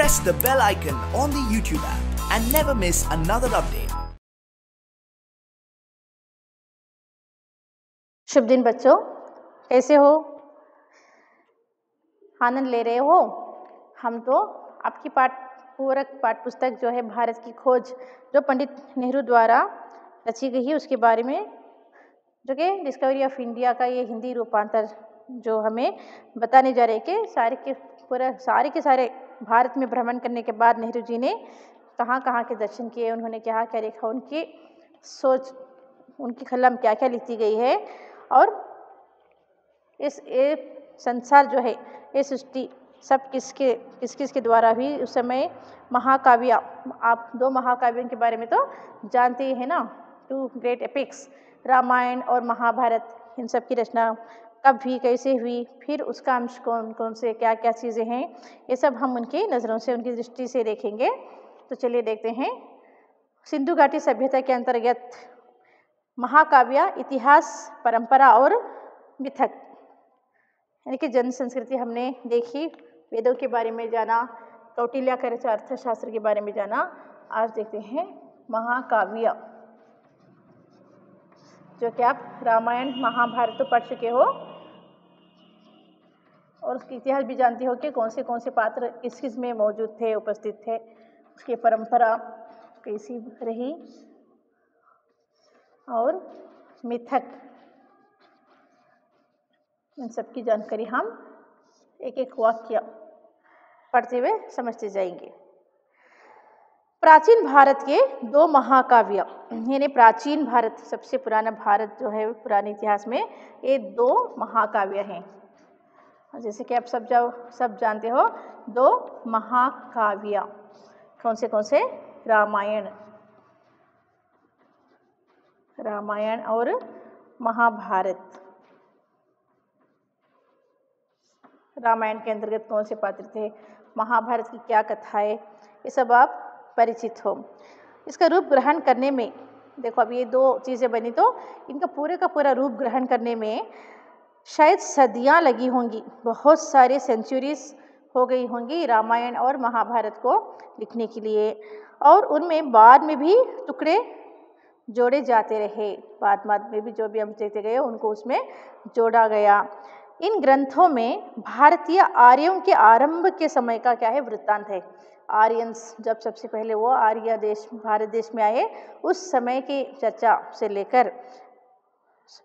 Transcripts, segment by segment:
press the bell icon on the YouTube app and never miss another update. शुभ दिन बच्चों, कैसे हो? आनंद ले रहे हो? हम तो आपकी पूरक पाठ पुस्तक जो है भारत की खोज जो पंडित नेहरू द्वारा रची गई है उसके बारे में, जो कि डिस्कवरी ऑफ इंडिया का ये हिंदी रूपांतर जो हमें बताने जा रहे हैं कि सारे के सारे भारत में भ्रमण करने के बाद नेहरू जी ने कहाँ कहाँ के दर्शन किए, उन्होंने क्या क्या देखा, उनकी सोच, उनकी कलम क्या क्या लिखी गई है और इस संसार जो है ये सृष्टि सब किसके द्वारा हुई। उस समय महाकाव्य, आप दो महाकाव्यों के बारे में तो जानते ही है ना, टू ग्रेट एपिक्स, रामायण और महाभारत, इन सब की रचना कब हुई, कैसे हुई, फिर उसका अंश कौन कौन से क्या क्या चीज़ें हैं, ये सब हम उनकी नज़रों से, उनकी दृष्टि से देखेंगे। तो चलिए देखते हैं। सिंधु घाटी सभ्यता के अंतर्गत महाकाव्य, इतिहास, परंपरा और मिथक, यानी कि जन संस्कृति हमने देखी, वेदों के बारे में जाना, कौटिल्य का रचा अर्थशास्त्र के बारे में जाना। आज देखते हैं महाकाव्य, जो कि आप रामायण महाभारत तो पढ़ चुके हो और उसका इतिहास भी जानते हो कि कौन से पात्र किस में मौजूद थे, उपस्थित थे, उसकी परंपरा कैसी रही और मिथक, इन सब की जानकारी हम एक एक वाक्य पढ़ते हुए समझते जाएंगे। प्राचीन भारत के दो महाकाव्य, यानी प्राचीन भारत, सबसे पुराना भारत जो है पुराने इतिहास में, ये दो महाकाव्य हैं। जैसे कि आप सब जानते हो, दो महाकाव्य कौन से? रामायण और महाभारत। रामायण के अंतर्गत कौन से पात्र थे, महाभारत की क्या कथा है, ये सब आप परिचित हो। इसका रूप ग्रहण करने में, देखो अब ये दो चीज़ें बनी तो इनका पूरे का पूरा रूप ग्रहण करने में शायद सदियां लगी होंगी, बहुत सारे सेंचुरीज हो गई होंगी रामायण और महाभारत को लिखने के लिए, और उनमें बाद में भी टुकड़े जोड़े जाते रहे, बाद में भी जो भी हम देखते गए उनको उसमें जोड़ा गया। इन ग्रंथों में भारतीय आर्यों के आरंभ के समय का क्या है, वृत्तांत है। आर्यंस जब सबसे पहले वो आर्य देश भारत देश में आए, उस समय की चर्चा से लेकर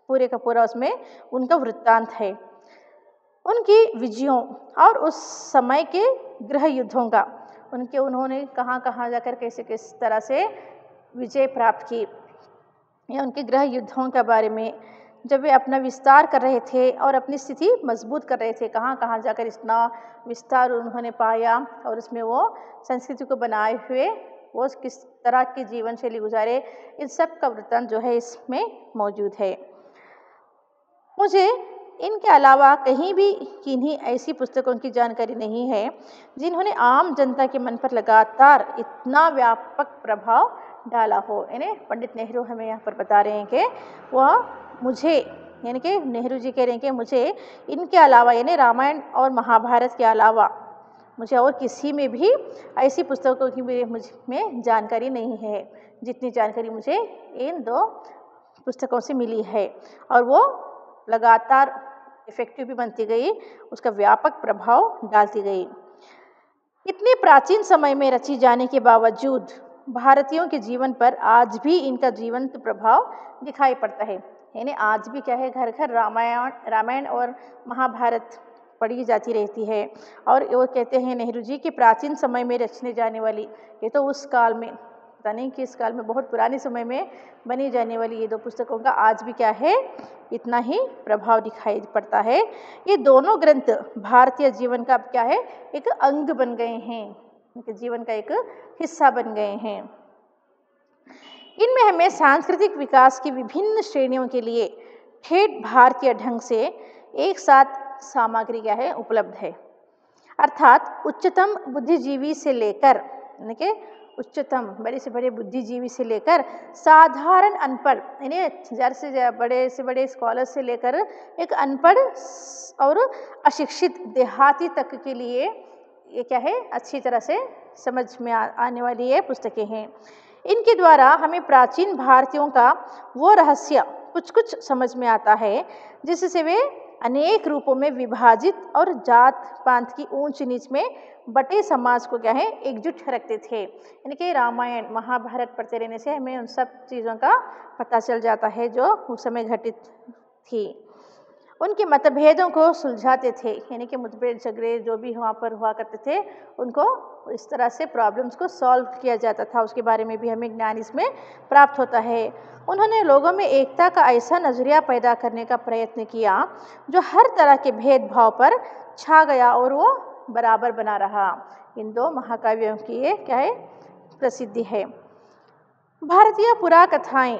पूरे का पूरा उसमें उनका वृत्तांत है, उनकी विजयों और उस समय के गृह युद्धों का, उन्होंने कहाँ कहाँ जाकर कैसे किस तरह से विजय प्राप्त की, या उनके गृह युद्धों के बारे में, जब वे अपना विस्तार कर रहे थे और अपनी स्थिति मजबूत कर रहे थे, कहाँ कहाँ जाकर इतना विस्तार उन्होंने पाया और उसमें वो संस्कृति को बनाए हुए वो किस तरह की जीवन शैली गुजारे, इन सब का वृत्तांत जो है इसमें मौजूद है। मुझे इनके अलावा कहीं भी किन्हीं ऐसी पुस्तकों की जानकारी नहीं है जिन्होंने आम जनता के मन पर लगातार इतना व्यापक प्रभाव डाला हो। यानी पंडित नेहरू हमें यहाँ पर बता रहे हैं कि वह मुझे, यानी कि नेहरू जी कह रहे हैं कि मुझे इनके अलावा, यानी रामायण और महाभारत के अलावा मुझे और किसी में भी ऐसी पुस्तकों की मुझ में जानकारी नहीं है जितनी जानकारी मुझे इन दो पुस्तकों से मिली है, और वो लगातार इफेक्टिव भी बनती गई, उसका व्यापक प्रभाव डालती गई। इतने प्राचीन समय में रची जाने के बावजूद भारतीयों के जीवन पर आज भी इनका जीवंत प्रभाव दिखाई पड़ता है। यानी आज भी क्या है, घर घर रामायण और महाभारत पढ़ी जाती रहती है, और वो कहते हैं नेहरू जी कि प्राचीन समय में रचने जाने वाली, ये तो उस काल में, पता नहीं कि इस काल में, बहुत पुराने समय में बनी जाने वाली ये दो पुस्तकों का आज भी क्या है, इतना ही प्रभाव दिखाई पड़ता है। ये दोनों ग्रंथ भारतीय जीवन का क्या है, एक अंग बन गए हैं, उनके जीवन का एक हिस्सा बन गए हैं। इनमें हमें सांस्कृतिक विकास की विभिन्न श्रेणियों के लिए ठेठ भारतीय ढंग से एक साथ सामग्री क्या है, उपलब्ध है। अर्थात उच्चतम बुद्धिजीवी से लेकर, यानी कि उच्चतम बड़े से बड़े बुद्धिजीवी से लेकर साधारण अनपढ़, यानी बड़े से बड़े स्कॉलर से लेकर एक अनपढ़ और अशिक्षित देहाती तक के लिए ये क्या है, अच्छी तरह से समझ में आने वाली ये पुस्तकें हैं। इनके द्वारा हमें प्राचीन भारतीयों का वो रहस्य कुछ कुछ समझ में आता है जिससे वे अनेक रूपों में विभाजित और जात पात की ऊंच नीच में बटे समाज को क्या है, एकजुट रखते थे। यानी कि रामायण महाभारत पढ़ते रहने से हमें उन सब चीज़ों का पता चल जाता है जो उस समय घटित थी। उनके मतभेदों को सुलझाते थे, यानी कि मतभेद झगड़े जो भी वहाँ पर हुआ करते थे उनको इस तरह से प्रॉब्लम्स को सॉल्व किया जाता था, उसके बारे में भी हमें ज्ञान इसमें प्राप्त होता है। उन्होंने लोगों में एकता का ऐसा नजरिया पैदा करने का प्रयत्न किया जो हर तरह के भेदभाव पर छा गया और वो बराबर बना रहा। इन दो महाकाव्यों की ये क्या है, प्रसिद्धि है। भारतीय पुराकथाएं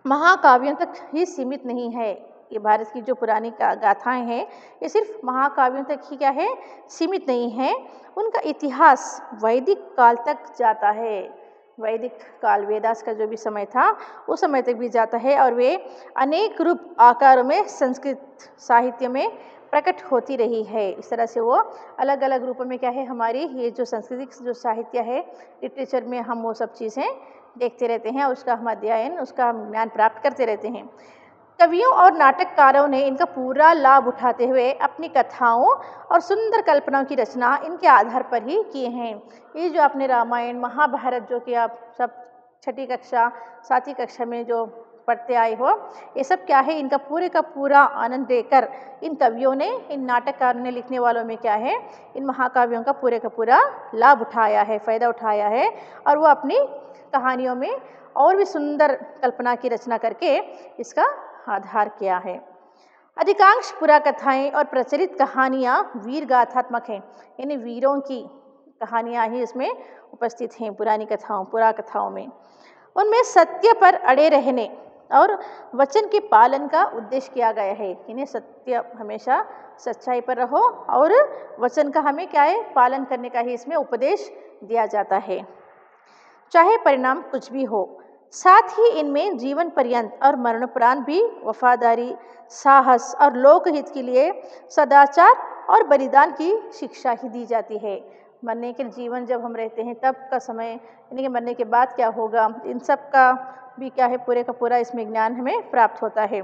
महाकाव्यों तक ही सीमित नहीं है। ये भारत की जो पुरानी गाथाएं हैं ये सिर्फ महाकाव्यों तक ही क्या है, सीमित नहीं है। उनका इतिहास वैदिक काल तक जाता है। वैदिक काल वेदास का जो भी समय था उस समय तक भी जाता है और वे अनेक रूप आकारों में संस्कृत साहित्य में प्रकट होती रही है। इस तरह से वो अलग अलग रूपों में क्या है, हमारी ये जो सांस्कृतिक जो साहित्य है, लिटरेचर में हम वो सब चीज़ें देखते रहते हैं, उसका हम अध्ययन, उसका हम ज्ञान प्राप्त करते रहते हैं। कवियों और नाटककारों ने इनका पूरा लाभ उठाते हुए अपनी कथाओं और सुंदर कल्पनाओं की रचना इनके आधार पर ही किए हैं। ये जो आपने रामायण महाभारत जो कि आप सब छठी कक्षा 7वीं कक्षा में जो पढ़ते आए हो, ये सब क्या है, इनका पूरे का पूरा आनंद लेकर इन कवियों ने, इन नाटककारों ने, लिखने वालों में क्या है, इन महाकाव्यों का पूरे का पूरा लाभ उठाया है, फ़ायदा उठाया है और वो अपनी कहानियों में और भी सुंदर कल्पना की रचना करके इसका आधार किया है। अधिकांश पुराकथाएं और प्रचलित कहानियां वीर गाथात्मक हैं, यानी वीरों की कहानियां ही इसमें उपस्थित हैं पुरानी कथाओं पुराकथाओं में। उनमें सत्य पर अड़े रहने और वचन के पालन का उद्देश्य किया गया है, यानी सत्य, हमेशा सच्चाई पर रहो और वचन का हमें क्या है, पालन करने का ही इसमें उपदेश दिया जाता है, चाहे परिणाम कुछ भी हो। साथ ही इनमें जीवन पर्यंत और मरणोपरांत भी वफादारी, साहस और लोकहित के लिए सदाचार और बलिदान की शिक्षा ही दी जाती है। मरने के जीवन जब हम रहते हैं तब का समय, यानी कि मरने के बाद क्या होगा, इन सब का भी क्या है, पूरे का पूरा इसमें ज्ञान हमें प्राप्त होता है।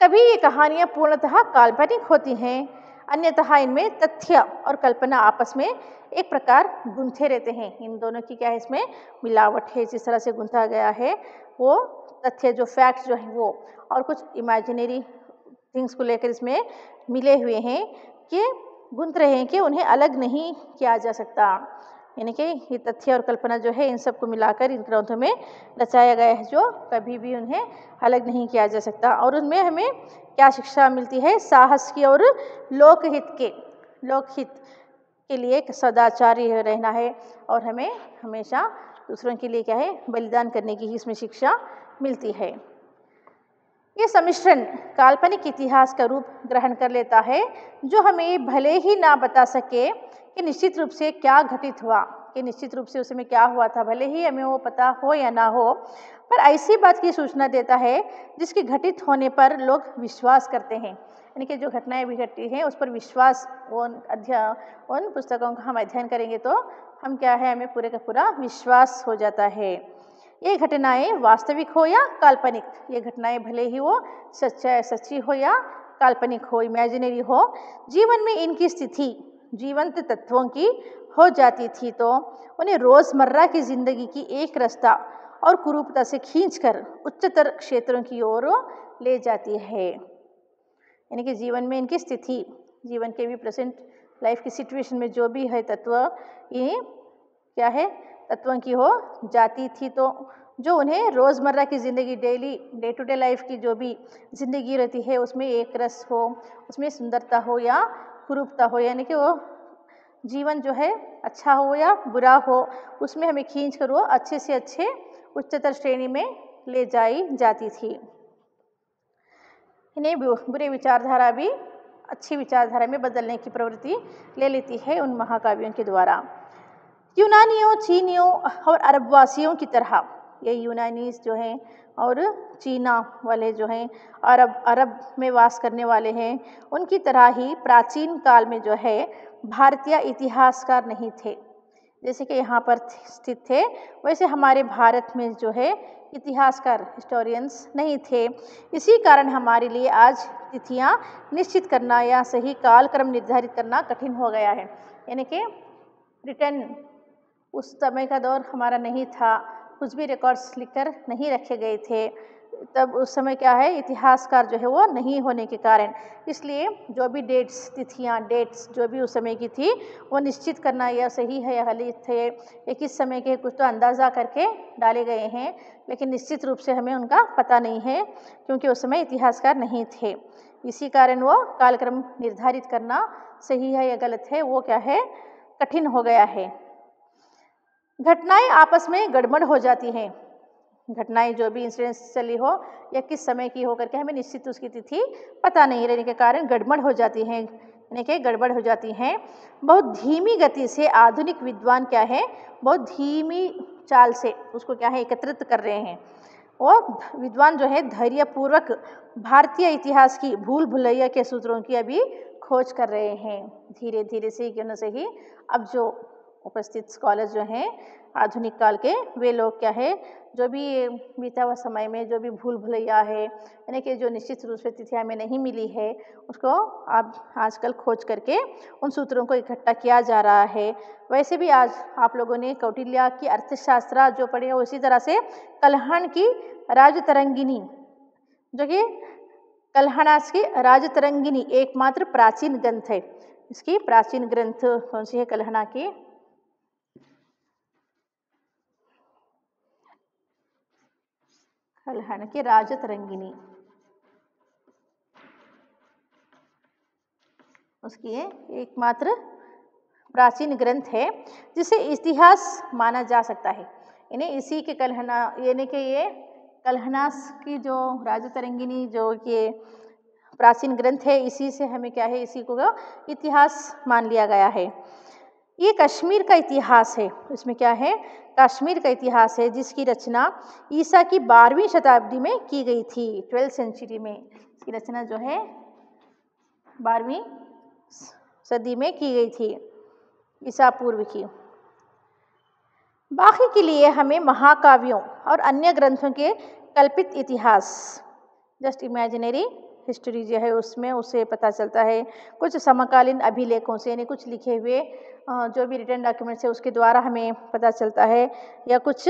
कभी ये कहानियाँ पूर्णतः काल्पनिक होती हैं, अन्यतः इनमें तथ्य और कल्पना आपस में एक प्रकार गुंथे रहते हैं। इन दोनों की क्या है, इसमें मिलावट है। जिस तरह से गुंथा गया है वो तथ्य, जो फैक्ट्स जो है वो, और कुछ इमेजिनरी थिंग्स को लेकर इसमें मिले हुए हैं कि गुंथ रहे हैं कि उन्हें अलग नहीं किया जा सकता। यानी कि ये तथ्य और कल्पना जो है इन सबको मिलाकर इन ग्रंथों में रचाया गया है जो कभी भी उन्हें अलग नहीं किया जा सकता। और उनमें हमें क्या शिक्षा मिलती है, साहस की और लोकहित के लिए सदाचारी रहना है और हमें हमेशा दूसरों के लिए क्या है, बलिदान करने की ही इसमें शिक्षा मिलती है। ये सम्मिश्रण काल्पनिक इतिहास का रूप ग्रहण कर लेता है जो हमें भले ही ना बता सके कि निश्चित रूप से क्या घटित हुआ, कि निश्चित रूप से उस समय क्या हुआ था, भले ही हमें वो पता हो या ना हो, पर ऐसी बात की सूचना देता है जिसके घटित होने पर लोग विश्वास करते हैं। यानी कि जो घटनाएं भी घटती हैं उस पर विश्वास, उन पुस्तकों का हम अध्ययन करेंगे तो हम क्या है, हमें पूरे का पूरा विश्वास हो जाता है। ये घटनाएं वास्तविक हो या काल्पनिक, ये घटनाएं भले ही वो सच्ची हो या काल्पनिक हो, इमेजिनरी हो, जीवन में इनकी स्थिति जीवंत तत्वों की हो जाती थी तो उन्हें रोज़मर्रा की जिंदगी की एक रास्ता और कुरूपता से खींचकर उच्चतर क्षेत्रों की ओर ले जाती है। यानी कि जीवन में इनकी स्थिति, जीवन के भी प्रेजेंट लाइफ की सिचुएशन में जो भी है तत्व, ये क्या है, तत्वों की हो जाती थी तो जो उन्हें रोज़मर्रा की ज़िंदगी, डे टू डे लाइफ की जो भी ज़िंदगी रहती है उसमें एक रस हो, उसमें सुंदरता हो या कुरूपता हो, यानी कि वो जीवन जो है अच्छा हो या बुरा हो, उसमें हमें खींच कर वो अच्छे से अच्छे उच्चतर श्रेणी में ले जाई जाती थी। इन्हें बुरे विचारधारा भी अच्छी विचारधारा में बदलने की प्रवृत्ति ले लेती है उन महाकाव्यों के द्वारा। यूनानियों, चीनियों और अरबवासियों की तरह ये यूनानीज जो हैं और चीना वाले जो हैं, अरब में वास करने वाले हैं, उनकी तरह ही प्राचीन काल में जो है भारतीय इतिहासकार नहीं थे। जैसे कि यहाँ पर स्थित थे, वैसे हमारे भारत में जो है इतिहासकार हिस्टोरियंस नहीं थे। इसी कारण हमारे लिए आज तिथियाँ निश्चित करना या सही कालक्रम निर्धारित करना कठिन हो गया है। यानी कि रिटर्न उस समय का दौर हमारा नहीं था, कुछ भी रिकॉर्ड्स लिखकर नहीं रखे गए थे। तब उस समय क्या है, इतिहासकार जो है वो नहीं होने के कारण, इसलिए जो भी डेट्स जो भी उस समय की थी वो निश्चित करना या सही है या गलत है या किस समय के कुछ तो अंदाज़ा करके डाले गए हैं, लेकिन निश्चित रूप से हमें उनका पता नहीं है क्योंकि उस समय इतिहासकार नहीं थे। इसी कारण वो कालक्रम निर्धारित करना सही है या गलत है वो क्या है, कठिन हो गया है। घटनाएं आपस में गड़बड़ हो जाती हैं। घटनाएं जो भी इंसिडेंट्स चली हो या किस समय की हो करके हमें निश्चित उसकी तिथि पता नहीं रहने के कारण गड़बड़ हो जाती हैं, यानी कि गड़बड़ हो जाती हैं। बहुत धीमी गति से आधुनिक विद्वान क्या है, बहुत धीमी चाल से उसको क्या है एकत्रित कर रहे हैं। वो विद्वान जो है धैर्यपूर्वक भारतीय इतिहास की भूल भुलैया के सूत्रों की अभी खोज कर रहे हैं। धीरे धीरे से क्यों न सही अब जो उपस्थित स्कॉलर जो हैं आधुनिक काल के, वे लोग क्या है जो भी बीता हुआ समय में जो भी भूल भुलैया है, यानी कि जो निश्चित रूप से तिथि हमें नहीं मिली है, उसको अब आजकल खोज करके उन सूत्रों को इकट्ठा किया जा रहा है। वैसे भी आज आप लोगों ने कौटिल्य की अर्थशास्त्र जो पढ़े हो, इसी तरह से कल्हण की राजतरंगिणी, जो कि कल्हणास की राजतरंगिणी एकमात्र प्राचीन ग्रंथ है। इसकी प्राचीन ग्रंथ कौन सी है, कल्हणा की कल्हण की राजतरंगिणी, उसकी एकमात्र प्राचीन ग्रंथ है जिसे इतिहास माना जा सकता है। यानी इसी के कल्हणा, यानी कि ये कल्हणास की जो राजतरंगिणी जो कि प्राचीन ग्रंथ है, इसी से हमें क्या है, इसी को इतिहास मान लिया गया है। ये कश्मीर का इतिहास है, इसमें क्या है, कश्मीर का इतिहास है जिसकी रचना ईसा की 12वीं शताब्दी में की गई थी। 12th सेंचुरी में इसकी रचना जो है 12वीं सदी में की गई थी, ईसा पूर्व की। बाकी के लिए हमें महाकाव्यों और अन्य ग्रंथों के कल्पित इतिहास, जस्ट इमेजिनरी हिस्ट्री जो है उसमें उससे पता चलता है। कुछ समकालीन अभिलेखों से, यानी कुछ लिखे हुए जो भी रिटन डॉक्यूमेंट्स है उसके द्वारा हमें पता चलता है, या कुछ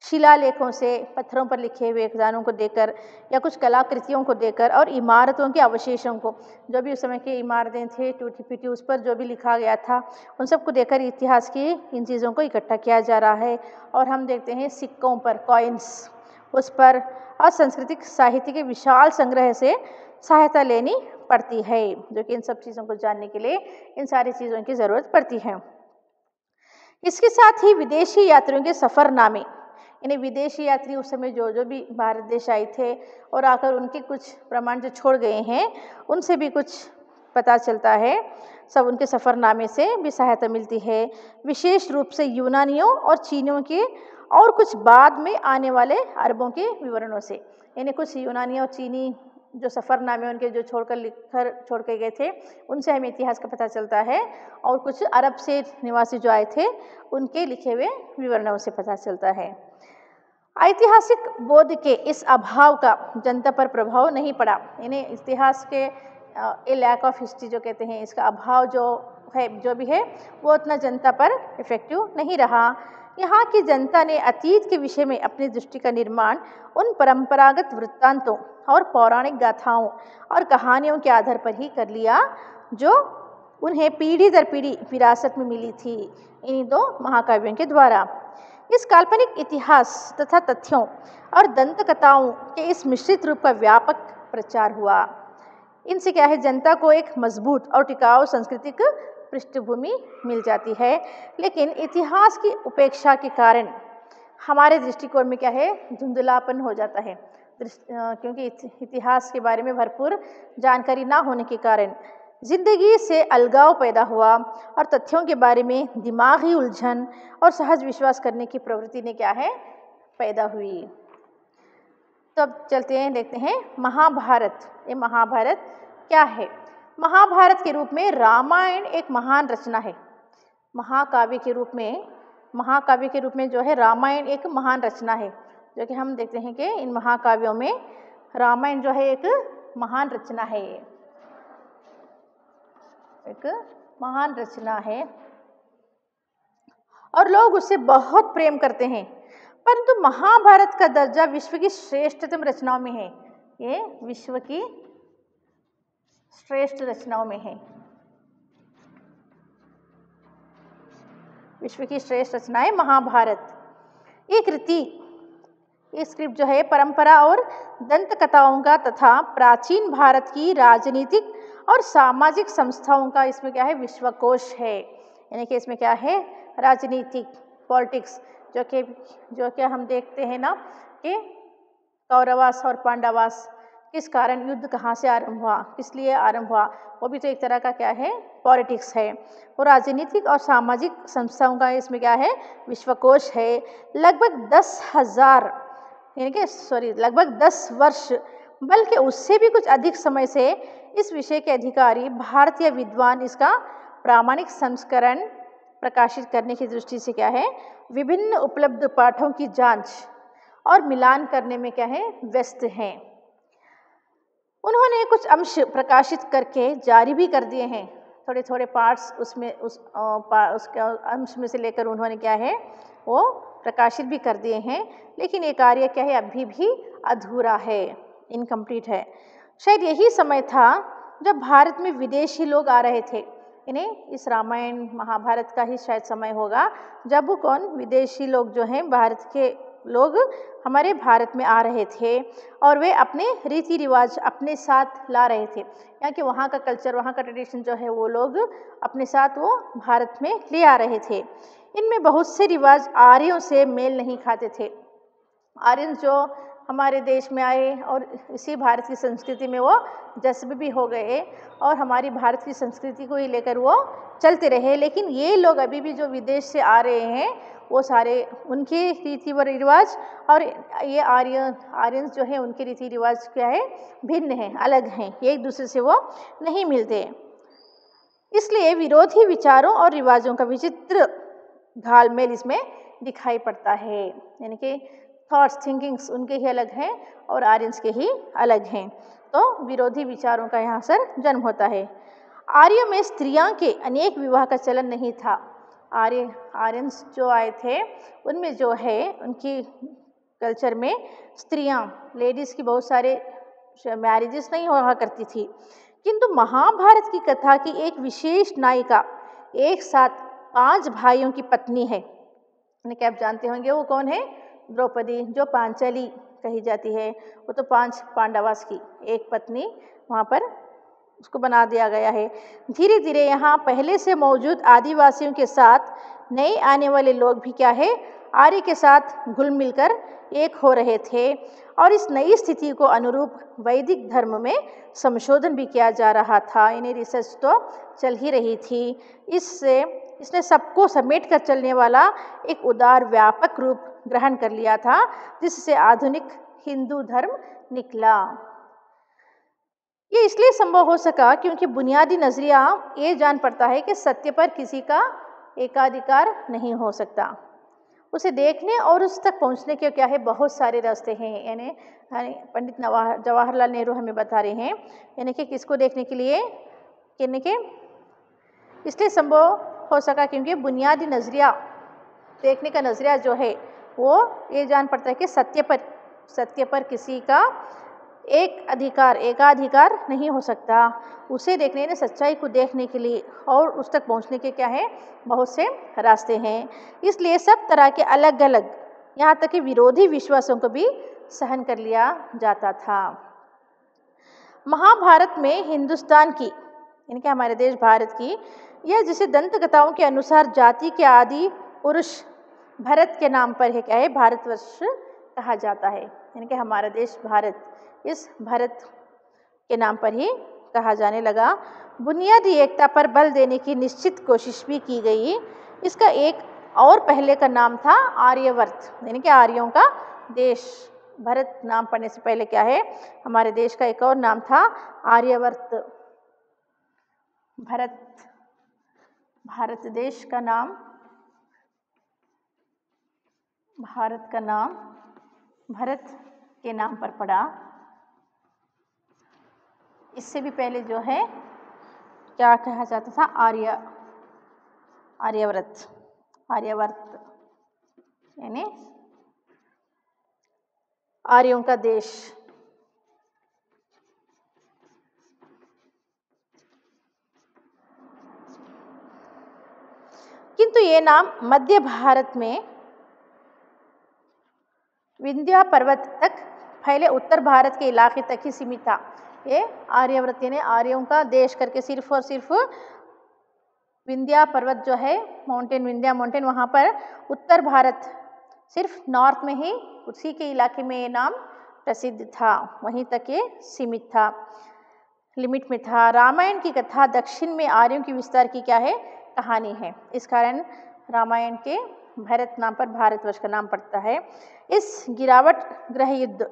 शिलालेखों से पत्थरों पर लिखे हुए खजानों को देकर, या कुछ कलाकृतियों को देकर, और इमारतों के अवशेषों को, जो भी उस समय की इमारतें थे टूटी फूटी, उस पर जो भी लिखा गया था उन सबको देखकर इतिहास की इन चीज़ों को इकट्ठा किया जा रहा है। और हम देखते हैं सिक्कों पर, कॉइन्स, उस पर और सांस्कृतिक साहित्य के विशाल संग्रह से सहायता लेनी पड़ती है, जो कि इन सब चीज़ों को जानने के लिए इन सारी चीज़ों की ज़रूरत पड़ती है। इसके साथ ही विदेशी यात्रियों के सफ़रनामे, यानी विदेशी यात्री उस समय जो भी भारत देश आए थे और आकर उनके कुछ प्रमाण जो छोड़ गए हैं उनसे भी कुछ पता चलता है। सब उनके सफ़रनामे से भी सहायता मिलती है, विशेष रूप से यूनानियों और चीनियों के और कुछ बाद में आने वाले अरबों के विवरणों से। यानी कुछ यूनानी और चीनी जो सफ़रनामे उनके जो छोड़ के गए थे उनसे हमें इतिहास का पता चलता है, और कुछ अरब से निवासी जो आए थे उनके लिखे हुए विवरणों से पता चलता है। ऐतिहासिक बोध के इस अभाव का जनता पर प्रभाव नहीं पड़ा, यानी इतिहास के ए लैक ऑफ हिस्ट्री जो कहते हैं, इसका अभाव जो है जो भी है वो उतना जनता पर इफेक्टिव नहीं रहा। यहाँ की जनता ने अतीत के विषय में अपनी दृष्टि का निर्माण उन परंपरागत वृत्तांतों और पौराणिक गाथाओं और कहानियों के आधार पर ही कर लिया जो उन्हें पीढ़ी दर पीढ़ी विरासत में मिली थी इन्हीं दो महाकाव्यों के द्वारा। इस काल्पनिक इतिहास तथा तथ्यों और दंत कथाओं के इस मिश्रित रूप का व्यापक प्रचार हुआ। इनसे क्या है, जनता को एक मजबूत और टिकाऊ सांस्कृतिक पृष्ठभूमि मिल जाती है। लेकिन इतिहास की उपेक्षा के कारण हमारे दृष्टिकोण में क्या है, धुंधलापन हो जाता है, क्योंकि इतिहास के बारे में भरपूर जानकारी ना होने के कारण जिंदगी से अलगाव पैदा हुआ और तथ्यों के बारे में दिमागी उलझन और सहज विश्वास करने की प्रवृत्ति ने क्या है, पैदा हुई। तो अब चलते हैं, देखते हैं महाभारत। ये महाभारत क्या है? महाभारत के रूप में रामायण एक महान रचना है। महाकाव्य के रूप में जो है रामायण एक महान रचना है, जो कि हम देखते हैं कि इन महाकाव्यों में रामायण जो है एक महान रचना है, एक महान रचना है और लोग उससे बहुत प्रेम करते हैं। परंतु महाभारत का दर्जा विश्व की श्रेष्ठतम रचनाओं में है। ये विश्व की श्रेष्ठ रचनाओं में है। विश्व की श्रेष्ठ रचना है महाभारत। ये कृति, ये स्क्रिप्ट जो है परंपरा और दंत कथाओं का तथा प्राचीन भारत की राजनीतिक और सामाजिक संस्थाओं का इसमें क्या है, विश्वकोश है। यानी कि इसमें क्या है, राजनीतिक, पॉलिटिक्स, जो कि हम देखते हैं ना कि कौरवास और पांडवास, किस कारण युद्ध कहाँ से आरंभ हुआ, किस लिए आरंभ हुआ, वो भी तो एक तरह का क्या है, पॉलिटिक्स है। और राजनीतिक और सामाजिक संस्थाओं का इसमें क्या है, विश्वकोश है। लगभग 10,000 यानी कि लगभग 10 वर्ष बल्कि उससे भी कुछ अधिक समय से इस विषय के अधिकारी भारतीय विद्वान इसका प्रामाणिक संस्करण प्रकाशित करने की दृष्टि से क्या है, विभिन्न उपलब्ध पाठों की जांच और मिलान करने में क्या है, व्यस्त हैं। उन्होंने कुछ अंश प्रकाशित करके जारी भी कर दिए हैं, थोड़े थोड़े पार्ट्स उसमें उसके अंश में से लेकर उन्होंने क्या है, वो प्रकाशित भी कर दिए हैं। लेकिन ये कार्य क्या है, अभी भी अधूरा है, इनकम्प्लीट है। शायद यही समय था जब भारत में विदेशी लोग आ रहे थे। इन्हें इस रामायण महाभारत का ही शायद समय होगा जब वो विदेशी लोग जो हैं, भारत के लोग हमारे भारत में आ रहे थे और वे अपने रीति रिवाज अपने साथ ला रहे थे। यहाँ के वहाँ का कल्चर, वहाँ का ट्रेडिशन जो है वो लोग अपने साथ वो भारत में ले आ रहे थे। इनमें बहुत से रिवाज आर्यों से मेल नहीं खाते थे। आर्यन जो हमारे देश में आए और इसी भारत की संस्कृति में वो जज्ब भी हो गए और हमारी भारत की संस्कृति को ही लेकर वो चलते रहे। लेकिन ये लोग अभी भी जो विदेश से आ रहे हैं वो सारे उनके रीति व रिवाज और ये आर्यंस जो है उनके रीति रिवाज क्या है, भिन्न हैं, अलग हैं, ये एक दूसरे से वो नहीं मिलते। इसलिए विरोधी विचारों और रिवाजों का विचित्र घालमेल इसमें दिखाई पड़ता है। यानी कि थॉट्स, थिंकिंग्स उनके ही अलग हैं और आर्यंस के ही अलग हैं, तो विरोधी विचारों का यहाँ सर जन्म होता है। आर्य में स्त्रियां के अनेक विवाह का चलन नहीं था। आर्यंस जो आए थे उनमें जो है उनकी कल्चर में स्त्रियां, लेडीज़ की बहुत सारे मैरिजेस नहीं हुआ करती थी। किंतु महाभारत की कथा की एक विशेष नायिका एक साथ 5 भाइयों की पत्नी है। यानी कि आप जानते होंगे वो कौन है, द्रौपदी, जो पांचाली कही जाती है। वो तो 5 पांडवास की एक पत्नी वहाँ पर उसको बना दिया गया है। धीरे धीरे यहाँ पहले से मौजूद आदिवासियों के साथ नए आने वाले लोग भी क्या है, आर्य के साथ घुल मिलकर एक हो रहे थे और इस नई स्थिति को अनुरूप वैदिक धर्म में संशोधन भी किया जा रहा था। इन्हें रिसर्च तो चल ही रही थी। इसने सबको समेट कर चलने वाला एक उदार व्यापक रूप ग्रहण कर लिया था, जिससे आधुनिक हिंदू धर्म निकला। ये इसलिए संभव हो सका क्योंकि बुनियादी नजरिया ये जान पड़ता है कि सत्य पर किसी का एकाधिकार नहीं हो सकता। उसे देखने और उस तक पहुंचने के क्या है, बहुत सारे रास्ते हैं। यानी पंडित जवाहरलाल नेहरू हमें बता रहे हैं, यानी कि किसको देखने के लिए, यानी कि इसलिए संभव हो सका क्योंकि बुनियादी नजरिया, देखने का नजरिया जो है वो ये जान पड़ता है कि सत्य पर किसी का एकाधिकार नहीं हो सकता। उसे देखने ने सच्चाई को देखने के लिए और उस तक पहुंचने के क्या है, बहुत से रास्ते हैं। इसलिए सब तरह के अलग अलग, यहाँ तक कि विरोधी विश्वासों को भी सहन कर लिया जाता था। महाभारत में हिंदुस्तान की, यानी कि हमारे देश भारत की, यह जिसे दंत कथाओं के अनुसार जाति के आदि पुरुष भरत के नाम पर है क्या है, भारतवर्ष कहा जाता है। यानी कि हमारा देश भारत इस भरत के नाम पर ही कहा जाने लगा। बुनियादी एकता पर बल देने की निश्चित कोशिश भी की गई। इसका एक और पहले का नाम था आर्यवर्त, यानी कि आर्यों का देश। भारत नाम पड़ने से पहले क्या है, हमारे देश का एक और नाम था आर्यवर्त। भारत देश का नाम, भारत का नाम भरत के नाम पर पड़ा। इससे भी पहले जो है क्या कहा जाता था, आर्यवर्त यानी आर्यों का देश। किंतु ये नाम मध्य भारत में विंध्या पर्वत तक फैले उत्तर भारत के इलाके तक ही सीमित था। ये आर्यवर्त ने आर्यों का देश करके सिर्फ और सिर्फ विंध्या पर्वत जो है, माउंटेन, विंध्या माउंटेन, वहाँ पर उत्तर भारत, सिर्फ नॉर्थ में ही उसी के इलाके में ये नाम प्रसिद्ध था, वहीं तक ये सीमित था, लिमिट में था। रामायण की कथा दक्षिण में आर्यों की विस्तार की क्या है, कहानी है। इस कारण रामायण के भारत नाम पर भारतवर्ष का नाम पड़ता है। इस गिरावट ग्रह युद्ध,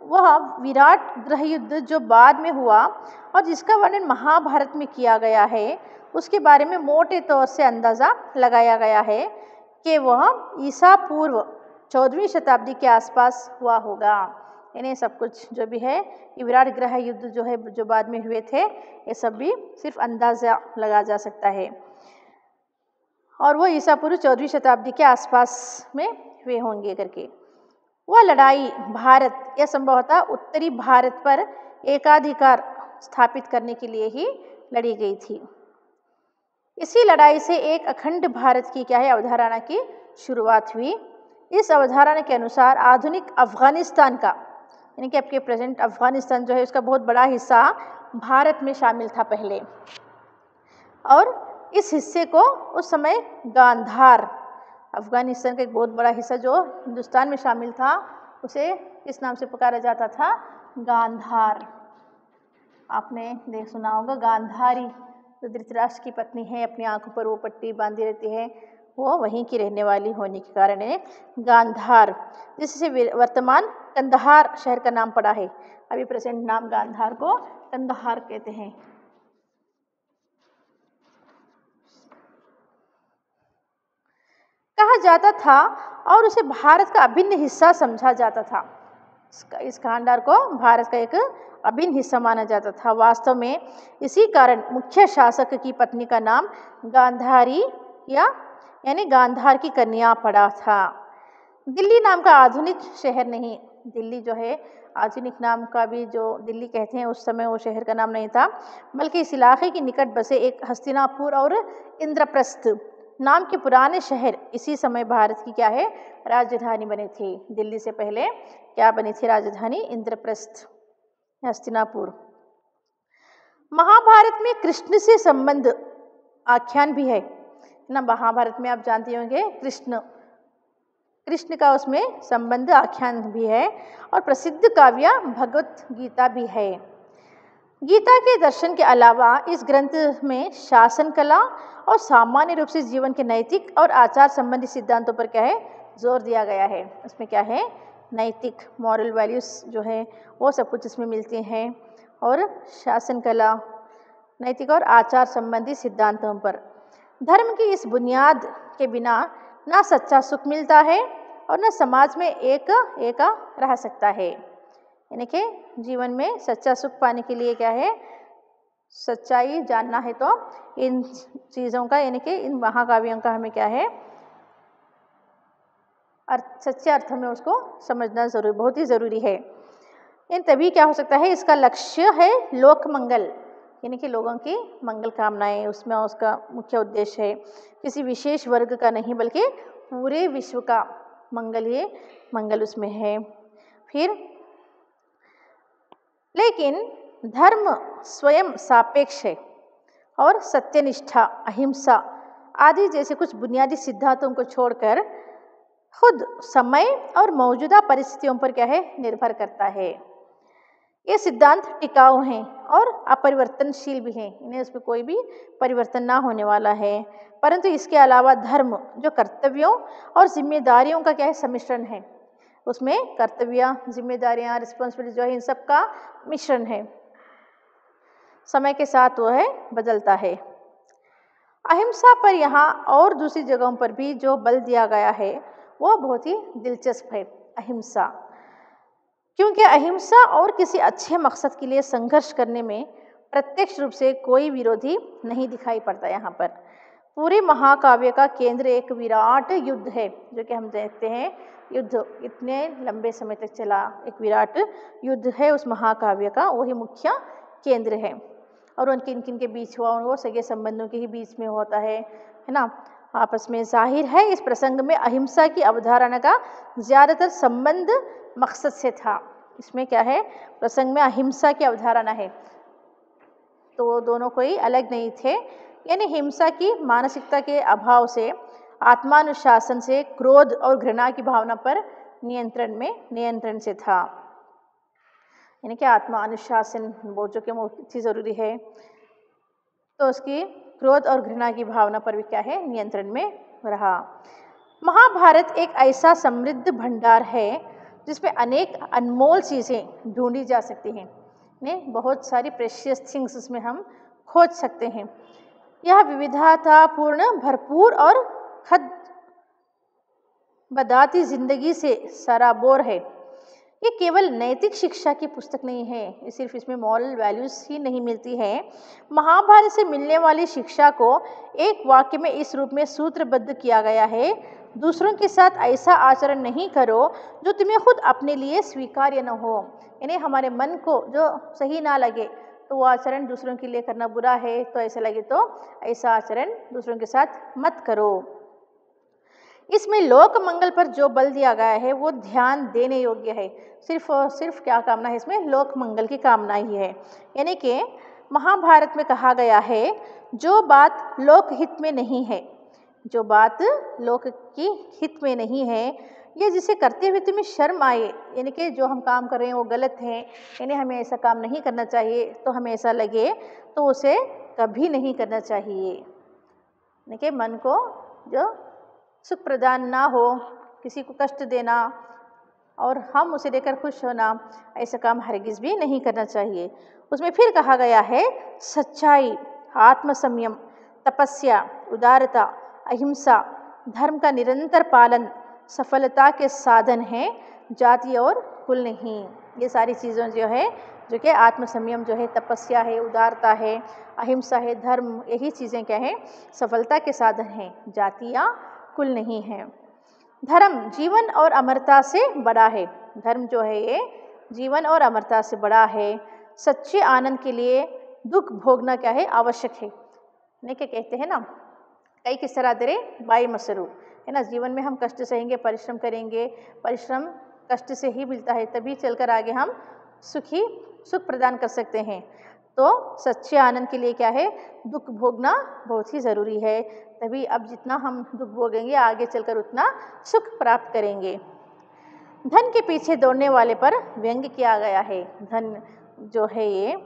वह विराट ग्रह युद्ध जो बाद में हुआ और जिसका वर्णन महाभारत में किया गया है, उसके बारे में मोटे तौर से अंदाज़ा लगाया गया है कि वह ईसा पूर्व 14वीं शताब्दी के आसपास हुआ होगा। यानी सब कुछ जो भी है, ये विराट ग्रह युद्ध जो है, जो बाद में हुए थे, ये सब भी सिर्फ अंदाज़ा लगा जा सकता है, और वो ईसा पूर्व 14वीं शताब्दी के आसपास में हुए होंगे करके। वह लड़ाई भारत या संभवतः उत्तरी भारत पर एकाधिकार स्थापित करने के लिए ही लड़ी गई थी। इसी लड़ाई से एक अखंड भारत की क्या है, अवधारणा की शुरुआत हुई। इस अवधारणा के अनुसार आधुनिक अफगानिस्तान का, यानी कि आपके प्रेजेंट अफगानिस्तान जो है, उसका बहुत बड़ा हिस्सा भारत में शामिल था पहले, और इस हिस्से को उस समय गांधार, अफगानिस्तान का एक बहुत बड़ा हिस्सा जो हिंदुस्तान में शामिल था, उसे किस नाम से पुकारा जाता था, गांधार। आपने सुना होगा, गांधारी जो धृतराष्ट्र की पत्नी है, अपनी आंखों पर वो पट्टी बांधी रहती है, वो वहीं की रहने वाली होने के कारण है गांधार, जिससे वर्तमान कंदहार शहर का नाम पड़ा है। अभी प्रेजेंट नाम गांधार को कंदहार कहते हैं। कहा जाता था और उसे भारत का अभिन्न हिस्सा समझा जाता था। इस गांधार को भारत का एक अभिन्न हिस्सा माना जाता था। वास्तव में इसी कारण मुख्य शासक की पत्नी का नाम गांधारी यानी गांधार की कन्या पड़ा था। दिल्ली नाम का आधुनिक शहर नहीं, दिल्ली जो है आधुनिक नाम का भी जो दिल्ली कहते हैं, उस समय वो शहर का नाम नहीं था, बल्कि इस इलाके के निकट बसे एक हस्तिनापुर और इंद्रप्रस्थ नाम के पुराने शहर इसी समय भारत की क्या है, राजधानी बने थे। दिल्ली से पहले क्या बनी थी राजधानी, इंद्रप्रस्थ, हस्तिनापुर। महाभारत में कृष्ण से संबंध आख्यान भी है ना, महाभारत में आप जानते होंगे कृष्ण का उसमें संबंध आख्यान भी है, और प्रसिद्ध काव्य भगवत गीता भी है। गीता के दर्शन के अलावा इस ग्रंथ में शासन कला और सामान्य रूप से जीवन के नैतिक और आचार संबंधी सिद्धांतों पर क्या है, जोर दिया गया है। उसमें क्या है, नैतिक, मॉरल वैल्यूज जो है वो सब कुछ इसमें मिलते हैं, और शासन कला, नैतिक और आचार संबंधी सिद्धांतों पर। धर्म की इस बुनियाद के बिना ना सच्चा सुख मिलता है और न समाज में एक रह सकता है। यानी कि जीवन में सच्चा सुख पाने के लिए क्या है, सच्चाई जानना है तो इन चीज़ों का, यानी कि इन महाकाव्यों का हमें क्या है, सच्चे अर्थों में उसको समझना बहुत ही ज़रूरी है। इन तभी क्या हो सकता है, इसका लक्ष्य है लोक मंगल, यानी कि लोगों की मंगल कामनाएं, उसमें उसका मुख्य उद्देश्य है किसी विशेष वर्ग का नहीं, बल्कि पूरे विश्व का मंगल, ये मंगल उसमें है। फिर लेकिन धर्म स्वयं सापेक्ष है और सत्यनिष्ठा, अहिंसा आदि जैसे कुछ बुनियादी सिद्धांतों को छोड़कर खुद समय और मौजूदा परिस्थितियों पर क्या है, निर्भर करता है। ये सिद्धांत टिकाऊ हैं और अपरिवर्तनशील भी हैं, इन्हें उसमें कोई भी परिवर्तन ना होने वाला है। परंतु इसके अलावा धर्म जो कर्तव्यों और जिम्मेदारियों का क्या है, सम्मिश्रण है। उसमें कर्तव्य, जिम्मेदारियां, रिस्पॉन्सिबिलिटी जो है, इन सब का मिश्रण है। समय के साथ वो है बदलता है। अहिंसा पर यहाँ और दूसरी जगहों पर भी जो बल दिया गया है वो बहुत ही दिलचस्प है। अहिंसा, क्योंकि अहिंसा और किसी अच्छे मकसद के लिए संघर्ष करने में प्रत्यक्ष रूप से कोई विरोधी नहीं दिखाई पड़ता। यहाँ पर पूरे महाकाव्य का केंद्र एक विराट युद्ध है, जो कि हम देखते हैं युद्ध इतने लंबे समय तक चला, एक विराट युद्ध है उस महाकाव्य का, वही मुख्य केंद्र है। और उन किन किन के बीच हुआ, वो सगे संबंधों के ही बीच में होता है ना, आपस में। जाहिर है इस प्रसंग में अहिंसा की अवधारणा का ज़्यादातर संबंध मकसद से था। इसमें क्या है, प्रसंग में अहिंसा की अवधारणा है, तो वो दोनों कोई अलग नहीं थे। यानी हिंसा की मानसिकता के अभाव से, आत्मानुशासन से, क्रोध और घृणा की भावना पर नियंत्रण से था। यानी कि आत्मानुशासन वो जो कि मुख्य ज़रूरी है, तो उसकी क्रोध और घृणा की भावना पर भी क्या है, नियंत्रण में रहा। महाभारत एक ऐसा समृद्ध भंडार है जिसमें अनेक अनमोल चीज़ें ढूंढी जा सकती हैं, ने बहुत सारी प्रेशियस थिंग्स उसमें हम खोज सकते हैं। यह विविधतापूर्ण, भरपूर और खद बदाती जिंदगी से सराबोर है। ये केवल नैतिक शिक्षा की पुस्तक नहीं है, ये सिर्फ इसमें मॉरल वैल्यूज ही नहीं मिलती है। महाभारत से मिलने वाली शिक्षा को एक वाक्य में इस रूप में सूत्रबद्ध किया गया है: दूसरों के साथ ऐसा आचरण नहीं करो जो तुम्हें खुद अपने लिए स्वीकार्य न हो। यानी हमारे मन को जो सही ना लगे तो वो आचरण दूसरों के लिए करना बुरा है, तो ऐसा लगे तो ऐसा आचरण दूसरों के साथ मत करो। इसमें लोक मंगल पर जो बल दिया गया है वो ध्यान देने योग्य है। सिर्फ और सिर्फ क्या कामना है इसमें, लोक मंगल की कामना ही है। यानी कि महाभारत में कहा गया है जो बात लोकहित में नहीं है, जो बात लोक की हित में नहीं है, ये जिसे करते हुए तुम्हें शर्म आए, यानी कि जो हम काम कर रहे हैं वो गलत है, यानी हमें ऐसा काम नहीं करना चाहिए, तो हमें ऐसा लगे तो उसे कभी नहीं करना चाहिए। यानी कि मन को जो सुख प्रदान ना हो, किसी को कष्ट देना और हम उसे लेकर खुश होना, ऐसा काम हरगिज़ भी नहीं करना चाहिए। उसमें फिर कहा गया है सच्चाई, आत्मसंयम, तपस्या, उदारता, अहिंसा, धर्म का निरंतर पालन सफलता के साधन हैं, जाति और कुल नहीं। ये सारी चीज़ें जो है, जो कि आत्मसंयम जो है, तपस्या है, उदारता है, अहिंसा है, धर्म, यही चीज़ें क्या है, सफलता के साधन हैं, जाति या कुल नहीं है। धर्म जीवन और अमरता से बड़ा है। धर्म जो है ये जीवन और अमरता से बड़ा है। सच्चे आनंद के लिए दुख भोगना क्या है, आवश्यक है। नहीं क्या कहते हैं ना, कई किस तरह दरे बाई मसरू, है ना, जीवन में हम कष्ट सहेंगे, परिश्रम करेंगे, परिश्रम कष्ट से ही मिलता है, तभी चलकर आगे हम सुख प्रदान कर सकते हैं। तो सच्चे आनंद के लिए क्या है, दुख भोगना बहुत ही ज़रूरी है, तभी अब जितना हम दुख भोगेंगे आगे चलकर उतना सुख प्राप्त करेंगे। धन के पीछे दौड़ने वाले पर व्यंग्य किया गया है। धन जो है, ये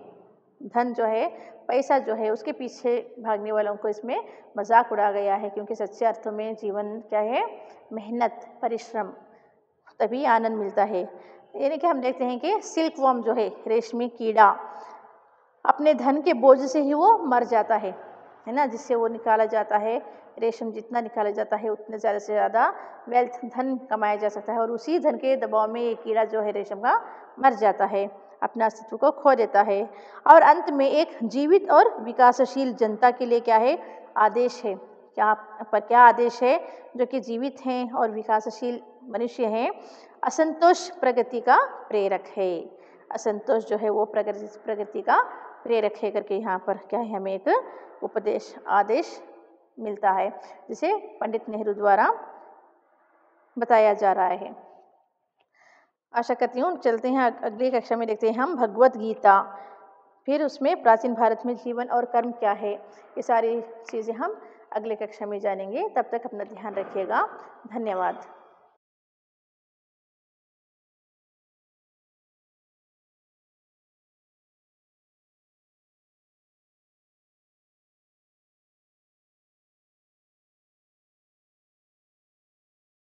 धन जो है, पैसा जो है, उसके पीछे भागने वालों को इसमें मजाक उड़ा गया है, क्योंकि सच्चे अर्थों में जीवन क्या है, मेहनत, परिश्रम, तभी आनंद मिलता है। यानी कि हम देखते हैं कि सिल्क वर्म जो है, रेशमी कीड़ा, अपने धन के बोझ से ही वो मर जाता है ना, जिससे वो निकाला जाता है, रेशम जितना निकाला जाता है उतने ज़्यादा से ज़्यादा वेल्थ, धन कमाया जा सकता है, और उसी धन के दबाव में ये कीड़ा जो है रेशम का मर जाता है, अपना अस्तित्व को खो देता है। और अंत में एक जीवित और विकासशील जनता के लिए क्या है, आदेश है। क्या आदेश है, जो कि जीवित हैं और विकासशील मनुष्य हैं, असंतोष प्रगति का प्रेरक है। असंतोष जो है वो प्रगति का प्रेरक है करके यहाँ पर क्या है, हमें एक उपदेश, आदेश मिलता है, जिसे पंडित नेहरू द्वारा बताया जा रहा है। आशा करती हूँ चलते हैं अगली कक्षा में, देखते हैं हम भगवत गीता, फिर उसमें प्राचीन भारत में जीवन और कर्म क्या है, ये सारी चीज़ें हम अगले कक्षा में जानेंगे। तब तक अपना ध्यान रखिएगा। धन्यवाद।